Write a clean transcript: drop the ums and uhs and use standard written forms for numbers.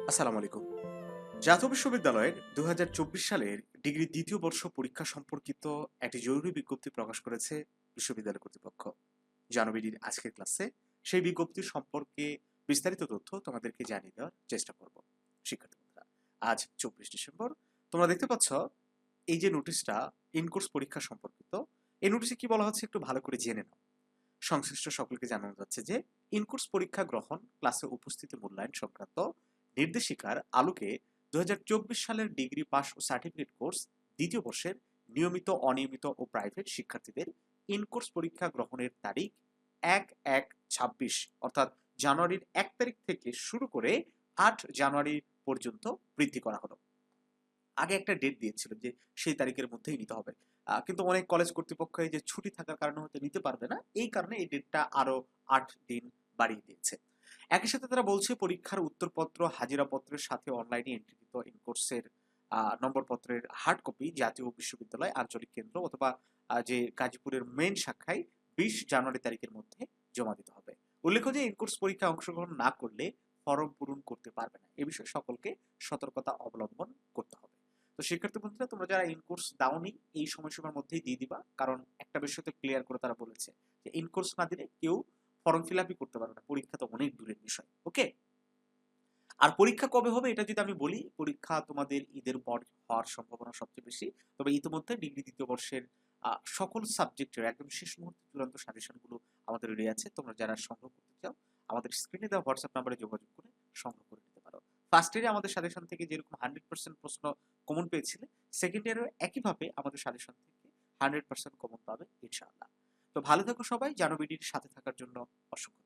আসসালামু আলাইকুম। জাতীয় বিশ্ববিদ্যালয়ের ২০২৪ সালের ডিগ্রি দ্বিতীয় বর্ষ পরীক্ষা সম্পর্কিত একটি জরুরি বিজ্ঞপ্তি প্রকাশ করেছে বিশ্ববিদ্যালয় কর্তৃপক্ষ। জানুয়ারির আজকের ক্লাসে সেই বিজ্ঞপ্তি সম্পর্কে বিস্তারিত তথ্য তোমাদেরকে জানিয়ে দেওয়ার চেষ্টা করব। শিক্ষার্থী বন্ধুরা, আজ ২৪ ডিসেম্বর। তোমরা দেখতে পাচ্ছ এই যে নোটিশটা ইনকোর্স পরীক্ষা সম্পর্কিত, এই নোটিশে কি বলা হচ্ছে একটু ভালো করে জেনে নাও। সংশ্লিষ্ট সকলকে জানানো যাচ্ছে যে ইনকোর্স পরীক্ষা গ্রহণ, ক্লাসে উপস্থিতি মূল্যায়ন সংক্রান্ত নির্দেশিকার আলোকে ২০২৪ সালের ডিগ্রি পাস ও সার্টিফিকেট কোর্স দ্বিতীয় বর্ষের নিয়মিত, অনিয়মিত ও প্রাইভেট শিক্ষার্থীদের ইনকোর্স পরীক্ষা গ্রহণের তারিখ ১/১/২৬ অর্থাৎ জানুয়ারির ১ তারিখ থেকে শুরু করে ৮ জানুয়ারি পর্যন্ত বৃদ্ধি করা হলো। আগে একটা ডেট দিয়েছিল যে সেই তারিখের মধ্যেই নিতে হবে, কিন্তু অনেক কলেজ কর্তৃপক্ষ এই যে ছুটি থাকার কারণে হয়তো নিতে পারবে না, এই কারণে এই ডেটটা আরো ৮ দিন বাড়িয়ে দিয়েছে। একই সাথে তারা বলছে পরীক্ষার উত্তরপত্র, হাজিরাপত্রের সাথে অনলাইনে এন্ট্রিকৃত ইনকোর্সের নম্বরপত্রের হার্ড কপি জাতীয় বিশ্ববিদ্যালয় আঞ্চলিক কেন্দ্র অথবা যে গাজীপুরের মেইন শাখায় ২০ জানুয়ারি তারিখের মধ্যে জমা দিতে হবে। উল্লেখ্য যে ইনকোর্স পরীক্ষায় অংশগ্রহণ না করলে ফরম পূরণ করতে পারবে না, এ বিষয়ে সকলকে সতর্কতা অবলম্বন করতে হবে। তো শিক্ষার্থী বন্ধুরা, তোমরা যারা ইনকোর্স দাওনি এই সময়সীমার মধ্যেই দিয়ে দিবা, কারণ একটা বিষয় তো ক্লিয়ার করে তারা বলেছে যে ইনকোর্স না দিলে কেউ ফর্ম ফিল আপই করতে পারবে না, পরীক্ষা তো অনেক দূরের বিষয়। ওকে, আর পরীক্ষা কবে হবে এটা যদি আমি বলি, পরীক্ষা তোমাদের ঈদের পর হওয়ার সম্ভাবনা সবচেয়ে বেশি। তবে ইতিমধ্যে ডিগ্রি দ্বিতীয় বর্ষের সকল সাবজেক্টের একদম শেষ মুহূর্তে চূড়ান্ত সাজেশনগুলো আমাদের রেডি আছে। তোমরা যারা সংগ্রহ করতে চাও আমাদের স্ক্রিনে দেওয়া হোয়াটসঅ্যাপ নাম্বারে যোগাযোগ করে সংগ্রহ করে নিতে পারো। ফার্স্ট ইয়ারে আমাদের সাজেশন থেকে যেরকম 100% প্রশ্ন কমন পেয়েছিলে, সেকেন্ড ইয়ারেও একইভাবে আমাদের সাজেশন থেকে 100% কমন পাবে ইনশাআল্লাহ। তো ভালো থাকো সবাই, জানো বিডির সাথে থাকার জন্য অসংখ্য